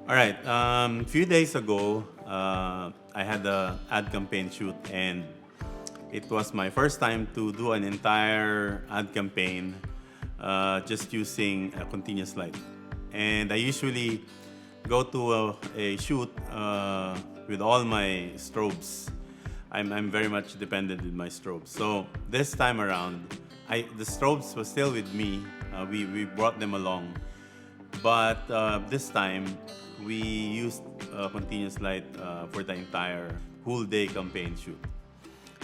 All right. A few days ago, I had a ad campaign shoot, and it was my first time to do an entire ad campaign just using a continuous light. And I usually go to a shoot with all my strobes. I'm very much dependent with my strobes. So this time around, the strobes were still with me. We brought them along, but this time we used continuous light for the entire whole day campaign shoot.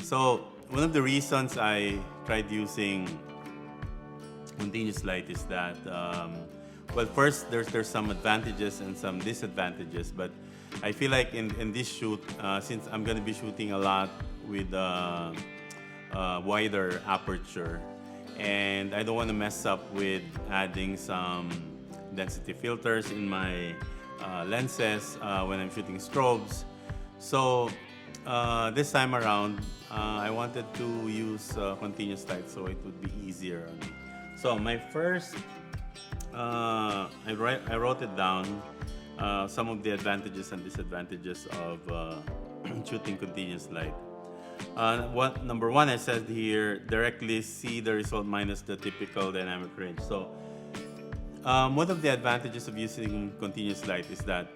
So one of the reasons I tried using continuous light is that, well, first there's some advantages and some disadvantages, but I feel like in this shoot, since I'm going to be shooting a lot with wider aperture, and I don't want to mess up with adding some density filters in my lenses when I'm shooting strobes. So this time around, I wanted to use continuous light so it would be easier on me. So my first, I wrote it down, some of the advantages and disadvantages of shooting continuous light. Number one, I said here, directly see the result minus the typical dynamic range. So one of the advantages of using continuous light is that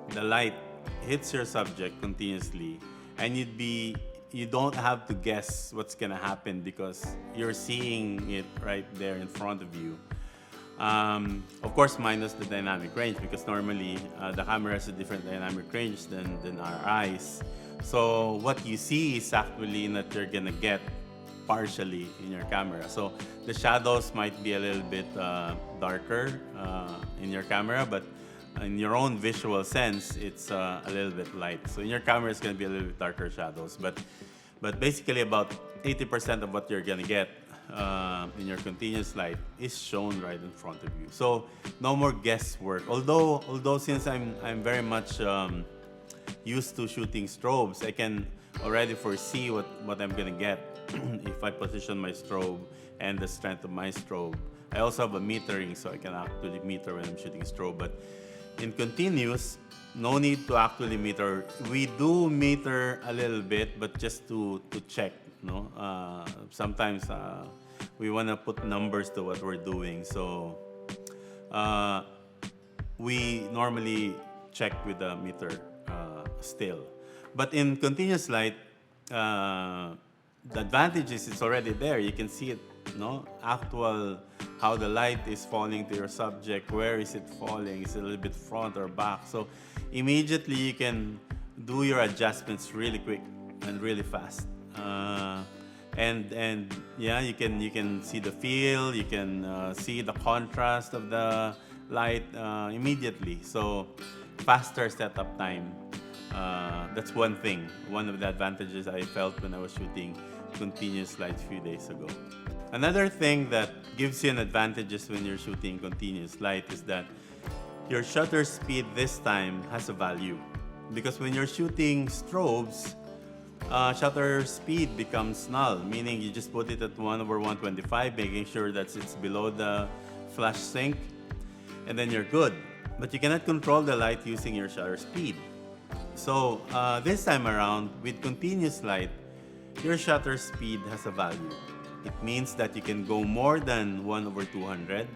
the light hits your subject continuously, and you don't have to guess what's gonna happen because you're seeing it right there in front of you. Of course, minus the dynamic range, because normally the camera has a different dynamic range than our eyes. So what you see is actually that you're gonna get partially in your camera. So the shadows might be a little bit darker in your camera, but in your own visual sense, it's a little bit light. So in your camera, it's going to be a little bit darker shadows, but basically about 80% of what you're going to get in your continuous light is shown right in front of you. So no more guesswork. Although since I'm very much used to shooting strobes, I can already foresee what I'm going to get if I position my strobe and the strength of my strobe. I also have a metering, so I can actually meter when I'm shooting strobe. But in continuous, no need to actually meter. We do meter a little bit, but just to check. No, sometimes we want to put numbers to what we're doing, so we normally check with the meter still. But in continuous light, the advantage is it's already there. You can see it, no? Actual, how the light is falling to your subject. Where is it falling? Is it a little bit front or back? So immediately you can do your adjustments really quick and really fast. And yeah, you can see the feel. You can see the contrast of the light immediately. So faster setup time. That's one thing. One of the advantages I felt when I was shooting continuous light a few days ago. Another thing that gives you an advantage when you're shooting continuous light is that your shutter speed this time has a value. Because when you're shooting strobes, shutter speed becomes null, meaning you just put it at 1/125, making sure that it's below the flash sync, and then you're good. But you cannot control the light using your shutter speed. So this time around, with continuous light, your shutter speed has a value. It means that you can go more than 1/200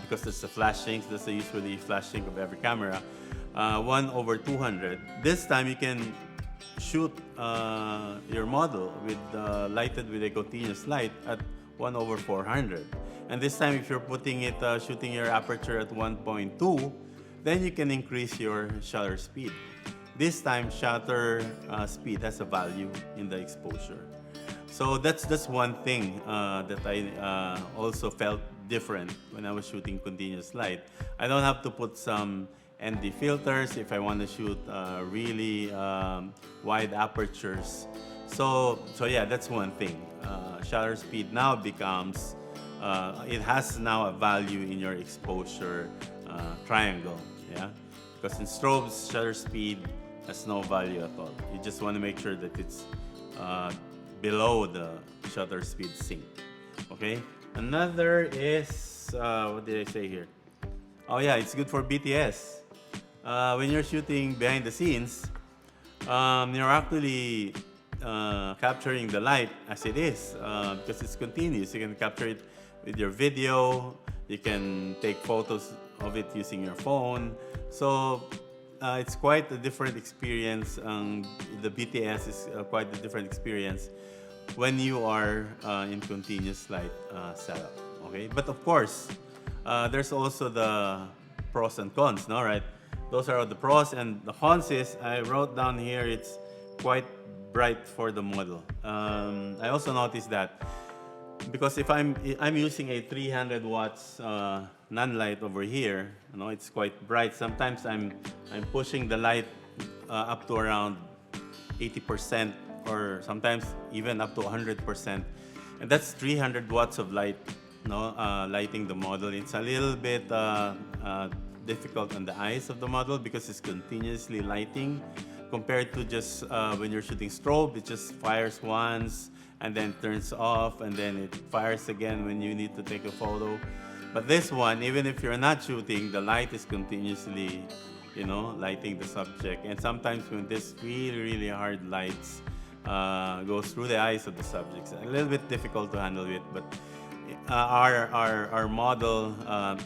because that's the flash sync. That's the usually flash sync of every camera. 1/200. This time you can shoot your model with lighted with a continuous light at 1/400. And this time, if you're putting it shooting your aperture at 1.2, then you can increase your shutter speed. This time, shutter speed has a value in the exposure. So that's one thing that I also felt different when I was shooting continuous light. I don't have to put some ND filters if I want to shoot really wide apertures. So yeah, that's one thing. Shutter speed now becomes, it has now a value in your exposure triangle. Yeah, because in strobes, shutter speed has no value at all. You just want to make sure that it's below the shutter speed sync. Okay. Another is what did I say here? Oh yeah, it's good for BTS. when you're shooting behind the scenes, you're actually capturing the light as it is because it's continuous. You can capture it with your video. You can take photos of it using your phone. So it's quite a different experience. The BTS is quite a different experience when you are in continuous light setup. Okay, but of course, there's also the pros and cons, no? Right? Those are the pros, and the cons is I wrote down here. It's quite bright for the model. I also noticed that because if I'm using a 300 watts non-light over here, you know, it's quite bright. Sometimes I'm pushing the light up to around 80%, or sometimes even up to 100%, and that's 300 watts of light, no, lighting the model. It's a little bit difficult on the eyes of the model because it's continuously lighting compared to just when you're shooting strobe. It just fires once and then turns off, and then it fires again when you need to take a photo. But this one, even if you're not shooting, the light is continuously, you know, lighting the subject. And sometimes when this really hard lights goes through the eyes of the subjects, a little bit difficult to handle it. But our model,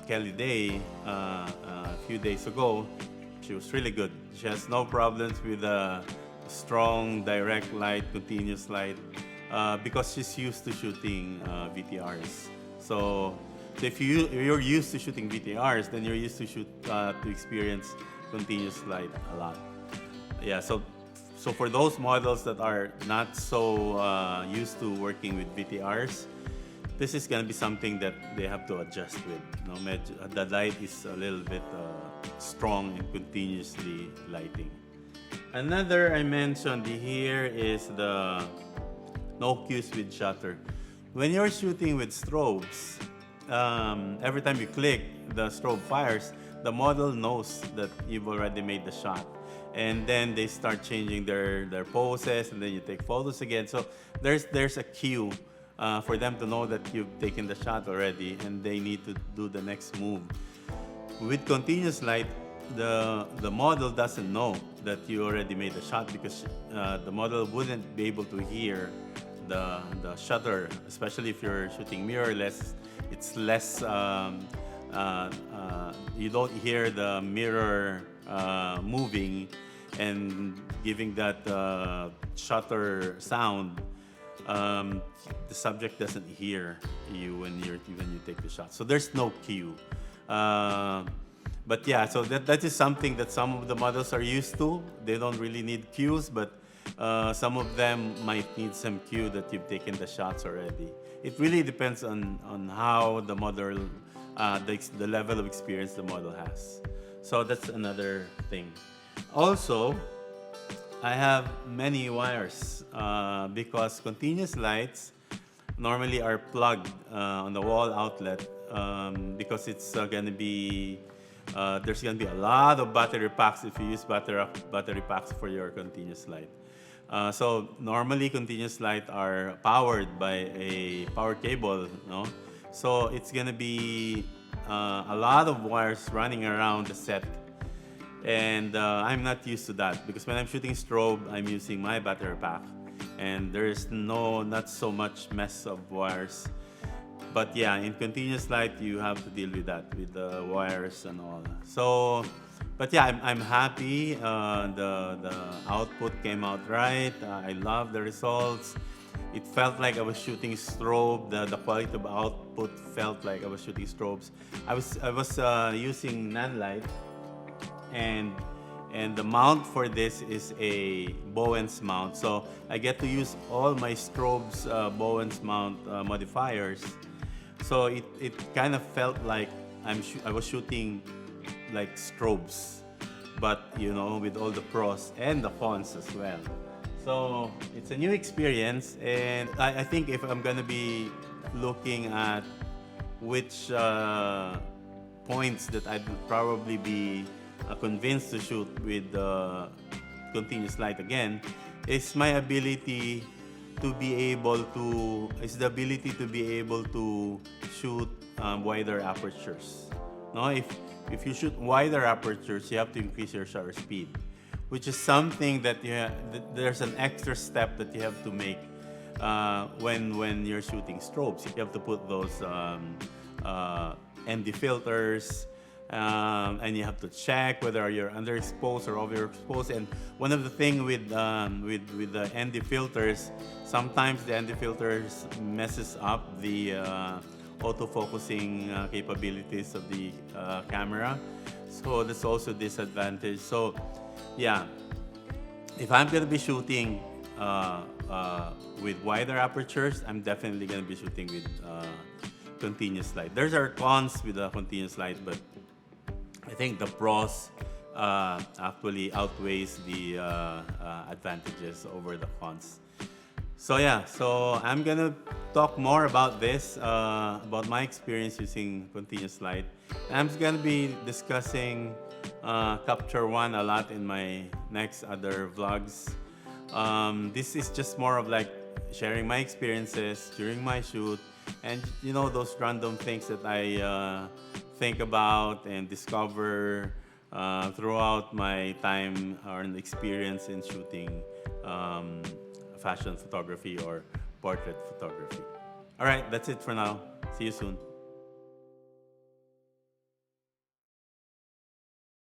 Kelly Day, a few days ago, she was really good. She has no problems with strong, direct light, continuous light, because she's used to shooting VTRs. So if you're used to shooting VTRs, then you're used to experience continuous light a lot. Yeah. So for those models that are not so used to working with VTRs, this is going to be something that they have to adjust with. You know, the light is a little bit strong and continuously lighting. Another I mentioned here is the no cues with shutter. When you're shooting with strobes, every time you click, the strobe fires. The model knows that you've already made the shot, and then they start changing their poses, and then you take photos again. So there's a cue for them to know that you've taken the shot already, and they need to do the next move. With continuous light, the model doesn't know that you already made the shot because the model wouldn't be able to hear the shutter, especially if you're shooting mirrorless. It's less. You don't hear the mirror moving and giving that shutter sound. The subject doesn't hear you when you take the shot. So there's no cue. But yeah, so that is something that some of the models are used to. They don't really need cues, but some of them might need some cue that you've taken the shots already. It really depends on how the model, the level of experience the model has. So that's another thing. Also, I have many wires because continuous lights normally are plugged on the wall outlet because it's going to be there's going to be a lot of battery packs if you use battery packs for your continuous light. So normally continuous light are powered by a power cable, no? So it's going to be a lot of wires running around the set. And I'm not used to that because when I'm shooting strobe, I'm using my battery pack, and there's not so much mess of wires. But yeah, in continuous light, you have to deal with that, with the wires and all. So, but yeah, I'm happy. The output came out right. I love the results. It felt like I was shooting strobe. The quality of output felt like I was shooting strobes. I was using non-light. And the mount for this is a Bowens mount. So I get to use all my strobe's Bowens mount modifiers. So it kind of felt like I was shooting like strobes, but you know, with all the pros and the cons as well. So it's a new experience, and I think if I'm gonna be looking at which points that I'd probably be convinced to shoot with continuous light again, is my ability to be able to shoot wider apertures. No, if you shoot wider apertures, you have to increase your shutter speed, which is something that there's an extra step that you have to make when you're shooting strobes. You have to put those ND filters, and you have to check whether you're underexposed or overexposed. And one of the things with the ND filters, sometimes the ND filters messes up the autofocusing capabilities of the camera. So that's also a disadvantage. So yeah, if I'm gonna be shooting with wider apertures, I'm definitely gonna be shooting with continuous light. There's our cons with the continuous light, but I think the pros actually outweighs the advantages over the cons. So yeah, so I'm gonna talk more about this, about my experience using continuous light. I'm gonna be discussing Capture One a lot in my next other vlogs. This is just more of like sharing my experiences during my shoot, and those random things that I think about and discover throughout my time or an experience in shooting fashion photography or portrait photography. All right, that's it for now. See you soon.